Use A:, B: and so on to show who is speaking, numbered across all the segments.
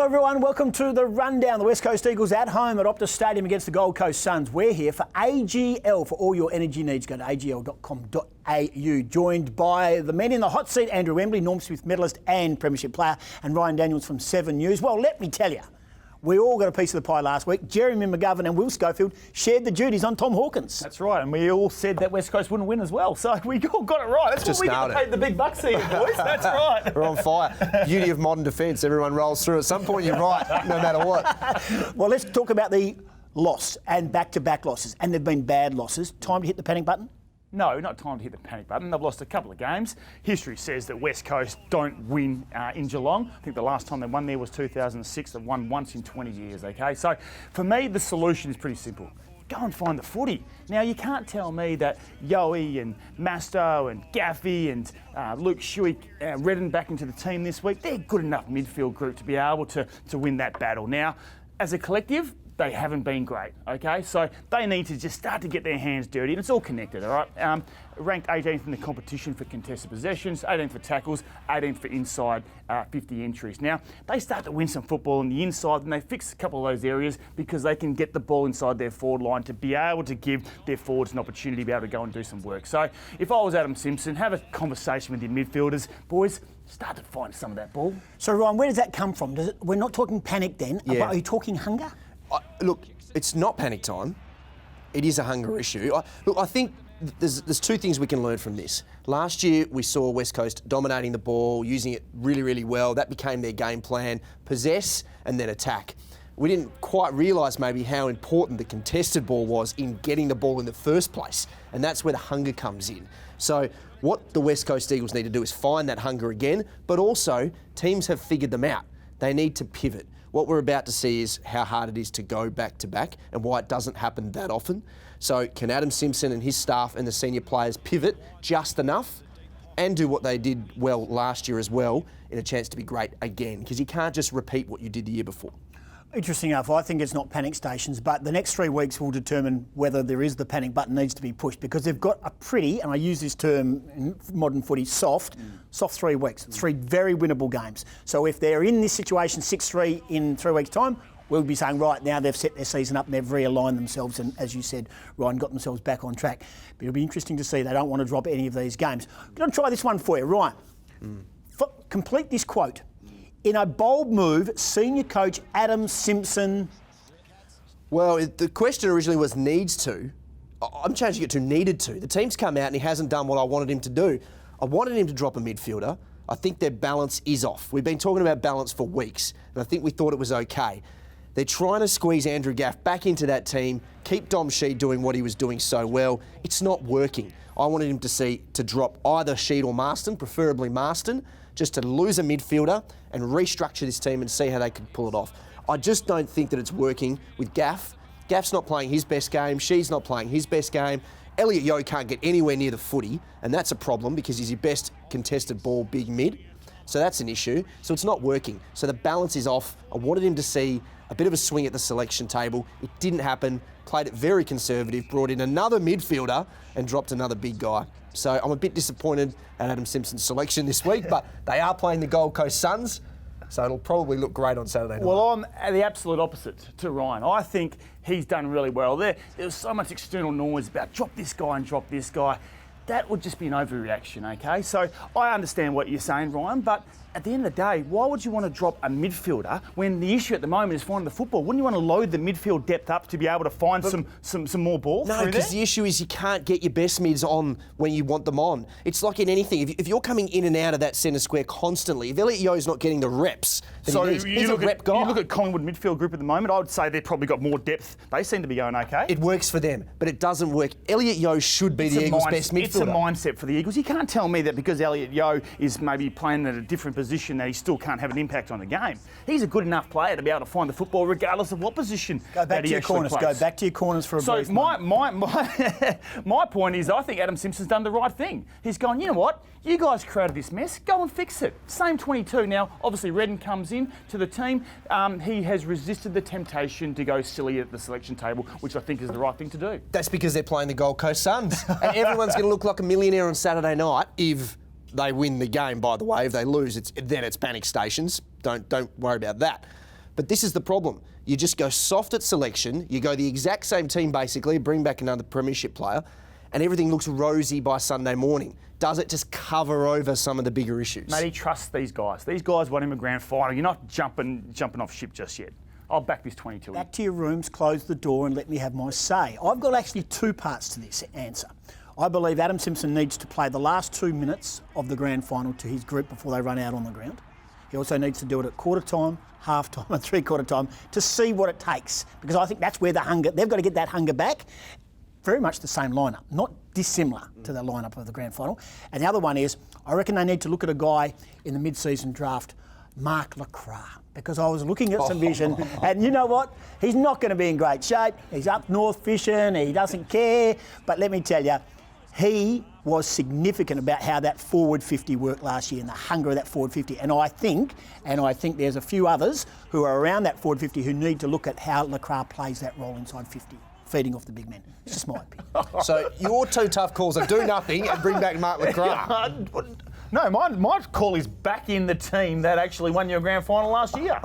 A: Hello everyone, welcome to the rundown. The West Coast Eagles at home at Optus Stadium against the Gold Coast Suns. We're here for AGL for all your energy needs. Go to agl.com.au. Joined by the men in the hot seat, Andrew Embley, Norm Smith medalist and premiership player, and Ryan Daniels from 7 News. Well, let me tell you, we all got a piece of the pie last week. Jeremy McGovern and Will Schofield shared the duties on Tom Hawkins.
B: That's right, and we all said that West Coast wouldn't win as well, so we all got it right. That's
C: Just
B: what we get paid the big bucks here, boys. That's right.
C: We're on fire. Beauty of modern defence. Everyone rolls through. At some point, you're right, no matter what.
A: Well, let's talk about the loss and back-to-back losses, and they've been bad losses. Time to hit the panic button?
B: No, not time to hit the panic button. They've lost a couple of games. History says that West Coast don't win in Geelong. I think the last time they won there was 2006. They've won once in 20 years, OK? So, for me, the solution is pretty simple. Go and find the footy. Now, you can't tell me that Yowie and Masto and Gaffey and Luke Shuey, Redden back into the team this week. They're good enough midfield group to be able to win that battle. Now, as a collective, they haven't been great, OK? So they need to just start to get their hands dirty, and it's all connected, all right? Ranked 18th in the competition for contested possessions, 18th for tackles, 18th for inside 50 entries. Now, they start to win some football on the inside, and they fix a couple of those areas because they can get the ball inside their forward line to be able to give their forwards an opportunity to be able to go and do some work. So if I was Adam Simpson, have a conversation with your midfielders. Boys, start to find some of that ball.
A: So, Ryan, where does that come from? We're not talking panic then, but are you talking hunger?
C: Look, it's not panic time. It is a hunger issue. I think there's two things we can learn from this. Last year, we saw West Coast dominating the ball, using it really, really well. That became their game plan, possess and then attack. We didn't quite realise maybe how important the contested ball was in getting the ball in the first place. And that's where the hunger comes in. So what the West Coast Eagles need to do is find that hunger again, but also teams have figured them out. They need to pivot. What we're about to see is how hard it is to go back to back and why it doesn't happen that often. So can Adam Simpson and his staff and the senior players pivot just enough and do what they did well last year as well in a chance to be great again? Because you can't just repeat what you did the year before.
A: Interesting enough, I think it's not panic stations, but the next 3 weeks will determine whether there is the panic button needs to be pushed, because they've got a pretty, and I use this term in modern footy, soft 3 weeks. 3 very winnable games. So if they're in this situation 6-3 in 3 weeks' time, we'll be saying, right, now they've set their season up and they've realigned themselves and, as you said, Ryan, got themselves back on track. But it'll be interesting to see. They don't want to drop any of these games. I'm going to try this one for you, Ryan. Complete this quote. In a bold move, senior coach Adam Simpson...
C: Well, the question originally was needs to. I'm changing it to needed to. The team's come out and he hasn't done what I wanted him to do. I wanted him to drop a midfielder. I think their balance is off. We've been talking about balance for weeks, and I think we thought it was okay. They're trying to squeeze Andrew Gaff back into that team, keep Dom Sheed doing what he was doing so well. It's not working. I wanted him to drop either Sheed or Marston, preferably Marston, just to lose a midfielder and restructure this team and see how they could pull it off. I just don't think that it's working with Gaff. Gaff's not playing his best game. Sheed's not playing his best game. Elliot Yeo can't get anywhere near the footy, and that's a problem because he's your best contested ball big mid. So that's an issue. So it's not working. So the balance is off. I wanted him to see a bit of a swing at the selection table. It didn't happen. Played it very conservative, brought in another midfielder and dropped another big guy. So I'm a bit disappointed at Adam Simpson's selection this week, but they are playing the Gold Coast Suns, so it'll probably look great on Saturday night.
B: Well, I'm the absolute opposite to Ryan. I think he's done really well. There was so much external noise about drop this guy and drop this guy. That would just be an overreaction, OK? So I understand what you're saying, Ryan, but at the end of the day, why would you want to drop a midfielder when the issue at the moment is finding the football? Wouldn't you want to load the midfield depth up to be able to find some more ball through there?
C: No, because the issue is you can't get your best mids on when you want them on. It's like in anything. If you're coming in and out of that centre square constantly, if Elliot Yeo's not getting the reps, then he's a rep guy.
B: You look at Collingwood midfield group at the moment, I would say they've probably got more depth. They seem to be going OK.
C: It works for them, but it doesn't work. Elliot Yeo should be the Eagles' best midfielder.
B: It's a mindset for the Eagles. You can't tell me that because Elliot Yeo is maybe playing at a different position that he still can't have an impact on the game. He's a good enough player to be able to find the football regardless of what position
A: Go back to your corners. Go back to your corners for a brief moment.
B: My point is I think Adam Simpson's done the right thing. He's gone, you know what? You guys created this mess. Go and fix it. Same 22. Now, obviously, Redden comes in to the team. He has resisted the temptation to go silly at the selection table, which I think is the right thing to do.
C: That's because they're playing the Gold Coast Suns. And everyone's going to look like a millionaire on Saturday night if they win the game, by the way. If they lose, then it's panic stations. Don't worry about that. But this is the problem. You just go soft at selection, you go the exact same team basically, bring back another premiership player, and everything looks rosy by Sunday morning. Does it just cover over some of the bigger issues?
B: Mate, he trusts these guys. These guys want him a grand final. You're not jumping off ship just yet. I'll back this 22.
A: Back to your rooms, close the door and let me have my say. I've got actually two parts to this answer. I believe Adam Simpson needs to play the last 2 minutes of the grand final to his group before they run out on the ground. He also needs to do it at quarter time, half time and three-quarter time to see what it takes, because I think that's where the hunger, they've got to get that hunger back. Very much the same lineup, not dissimilar to the lineup of the grand final. And the other one is, I reckon they need to look at a guy in the mid-season draft, Mark Lacroix, because I was looking at some vision, and you know what? He's not going to be in great shape. He's up north fishing, he doesn't care. But let me tell you, he was significant about how that forward 50 worked last year and the hunger of that forward 50. And I think there's a few others who are around that forward 50 who need to look at how Lacroix plays that role inside 50. Feeding off the big men. It's just my opinion.
C: So your two tough calls are do nothing and bring back Mark Lacroix.
B: No, my call is back in the team that actually won your grand final last year.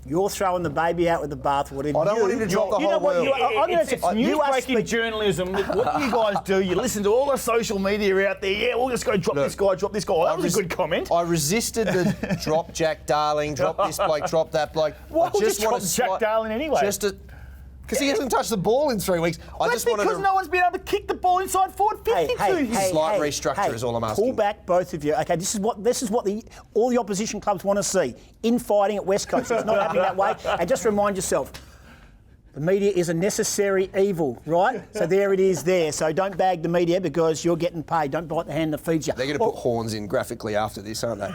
A: You're throwing the baby out with the bathwater.
C: I don't want him to drop the whole world.
B: It's news-breaking journalism. What you guys do, you listen to all the social media out there. Yeah, we'll just go drop this guy, drop this guy. Oh, that was a good comment.
C: I resisted the drop Jack Darling, drop this bloke, drop that bloke.
B: Why would you drop Jack Darling anyway?
C: Because he hasn't touched the ball in 3 weeks.
B: Because no one's been able to kick the ball inside forward 50
C: Slight restructure is all I'm asking.
A: Pull back, both of you. Okay, this is what all the opposition clubs want to see. Infighting at West Coast. It's not happening that way. And just remind yourself, the media is a necessary evil, right? So there it is there. So don't bag the media because you're getting paid. Don't bite the hand that feeds you.
C: They're going to put horns in graphically after this, aren't they?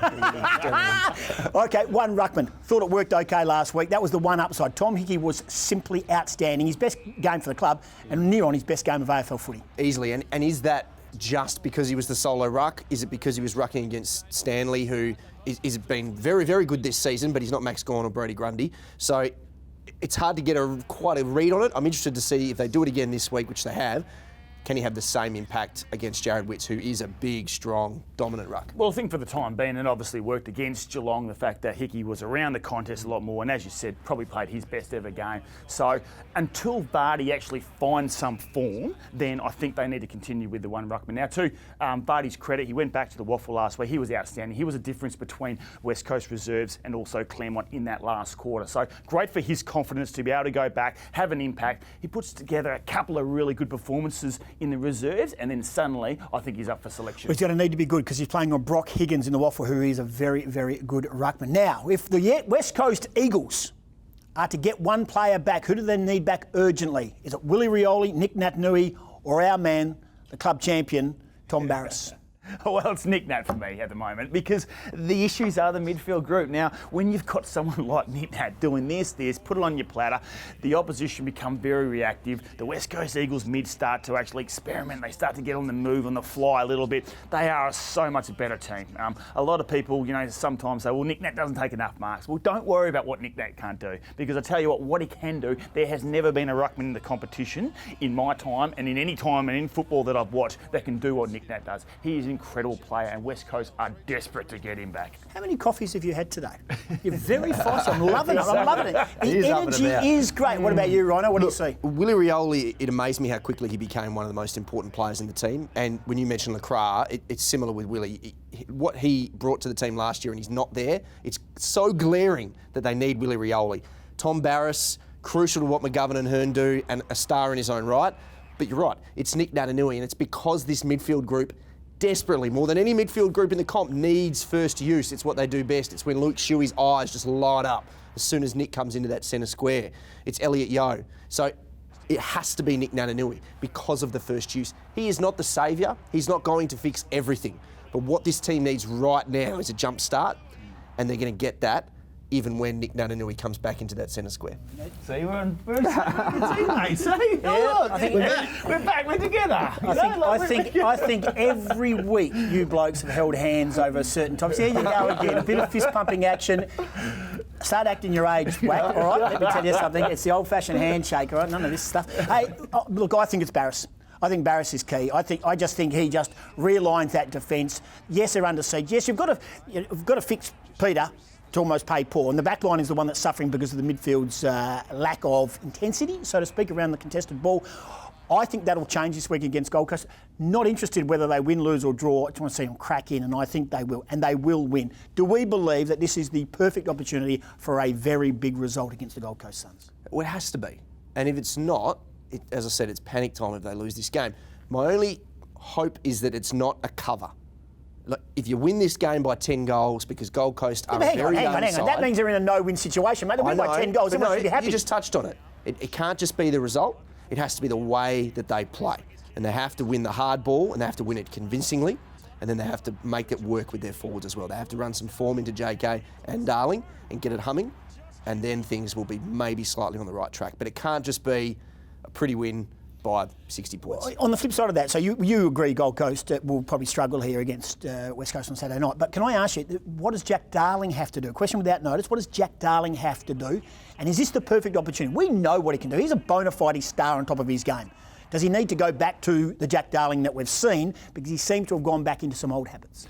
A: Okay, one ruckman. Thought it worked okay last week. That was the one upside. Tom Hickey was simply outstanding. His best game for the club and near on his best game of AFL footy.
C: Easily. And is that just because he was the solo ruck? Is it because he was rucking against Stanley, who is been very, very good this season, but he's not Max Gawn or Brody Grundy? So it's hard to get quite a read on it. I'm interested to see if they do it again this week, which they have. Can he have the same impact against Jared Witts, who is a big, strong, dominant ruck?
B: Well, I think for the time being, it obviously worked against Geelong, the fact that Hickey was around the contest a lot more, and as you said, probably played his best ever game. So until Vardy actually finds some form, then I think they need to continue with the one ruckman. Now, to Vardy's credit, he went back to the waffle last week. He was outstanding. He was a difference between West Coast reserves and also Claremont in that last quarter. So great for his confidence to be able to go back, have an impact. He puts together a couple of really good performances in the reserves, and then suddenly I think he's up for selection.
A: He's going to need to be good because he's playing on Brock Higgins in the waffle, who is a very, very good ruckman. Now, if the West Coast Eagles are to get one player back, who do they need back urgently? Is it Willie Rioli, Nick Naitanui, or our man, the club champion, Tom Barrass?
B: Well, it's Nick Nat for me at the moment because the issues are the midfield group. Now, when you've got someone like Nick Nat doing this, put it on your platter, the opposition become very reactive. The West Coast Eagles mid start to actually experiment. They start to get on the move, on the fly a little bit. They are a so much better team. A lot of people, sometimes say, well, Nick Nat doesn't take enough marks. Well, don't worry about what Nick Nat can't do because I tell you what he can do, there has never been a ruckman in the competition in my time and in any time and in football that I've watched that can do what Nick Nat does. He is an incredible player and West Coast are desperate to get him back.
A: How many coffees have you had today? You're very fast. I'm loving it. The energy is great. What about you, Rhino? What do you see?
C: Willie Rioli, it amazed me how quickly he became one of the most important players in the team. And when you mention Lacroix, it's similar with Willie. What he brought to the team last year and he's not there, it's so glaring that they need Willie Rioli. Tom Barrass, crucial to what McGovern and Hearn do and a star in his own right. But you're right, it's Nick Naitanui, and it's because this midfield group desperately, more than any midfield group in the comp, needs first use. It's what they do best. It's when Luke Shuey's eyes just light up as soon as Nick comes into that centre square. It's Elliot Yeo. So it has to be Nick Naitanui because of the first use. He is not the saviour. He's not going to fix everything. But what this team needs right now is a jump start, and they're going to get that even when Nick Naitanui comes back into that centre square.
B: See, we're teammates, see?
A: Yeah,
B: I think we're back, we're together.
A: I think every week you blokes have held hands over a certain time. So here you go again, a bit of fist pumping action. Start acting your age, whack, all right? Let me tell you something. It's the old-fashioned handshake, all right? None of this stuff. Hey, look, I think it's Barrass. I think Barrass is key. I just think he just realigns that defence. Yes, they're under siege. Yes, you've got to fix Peter. to almost pay Paul. And the back line is the one that's suffering because of the midfield's lack of intensity, so to speak, around the contested ball. I think that'll change this week against Gold Coast. Not interested whether they win, lose or draw. I just want to see them crack in, and I think they will. And they will win. Do we believe that this is the perfect opportunity for a very big result against the Gold Coast Suns?
C: Well, it has to be. And if it's not, as I said, it's panic time if they lose this game. My only hope is that it's not a cover. Look, if you win this game by 10 goals, because Gold Coast are a very young side.
A: That means they're in a no-win situation, mate. They win by 10 goals, everyone should be happy.
C: You just touched on it. It can't just be the result. It has to be the way that they play. And they have to win the hard ball, and they have to win it convincingly, and then they have to make it work with their forwards as well. They have to run some form into JK and Darling and get it humming, and then things will be maybe slightly on the right track. But it can't just be a pretty win by 60 points.
A: On the flip side of that, so you agree Gold Coast will probably struggle here against West Coast on Saturday night. But can I ask you, what does Jack Darling have to do? A question without notice. What does Jack Darling have to do? And is this the perfect opportunity? We know what he can do. He's a bona fide star on top of his game. Does he need to go back to the Jack Darling that we've seen? Because he seems to have gone back into some old habits.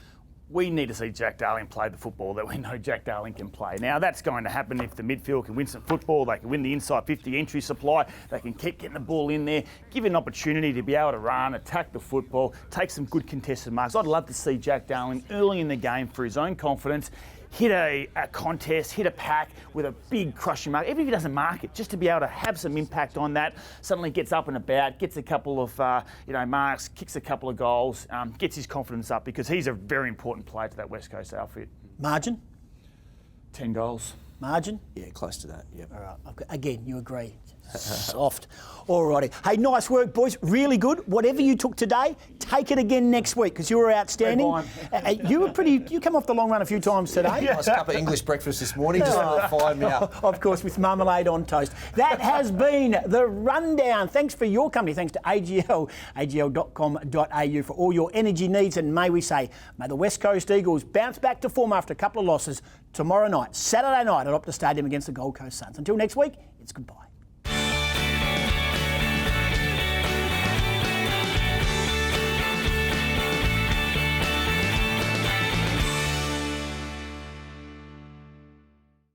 B: We need to see Jack Darling play the football that we know Jack Darling can play. Now, that's going to happen if the midfield can win some football, they can win the inside 50 entry supply, they can keep getting the ball in there, give it an opportunity to be able to run, attack the football, take some good contested marks. I'd love to see Jack Darling early in the game for his own confidence, hit a contest, hit a pack with a big crushing mark, even if he doesn't mark it, just to be able to have some impact on that, suddenly gets up and about, gets a couple of marks, kicks a couple of goals, gets his confidence up, because he's a very important player to that West Coast outfit.
A: Margin?
B: 10 goals.
A: Margin?
C: Yeah, close to that, yeah.
A: All right, again, you agree. Soft. All righty. Hey, nice work, boys. Really good. Whatever you took today, take it again next week, because you were outstanding. You come off the long run a few times today.
C: Nice cup of English breakfast this morning, just to fire me up.
A: Of course, with marmalade on toast. That has been the rundown. Thanks for your company. Thanks to AGL, agl.com.au for all your energy needs. And may we say, may the West Coast Eagles bounce back to form after a couple of losses tomorrow night, Saturday night at Optus Stadium against the Gold Coast Suns. Until next week, it's goodbye.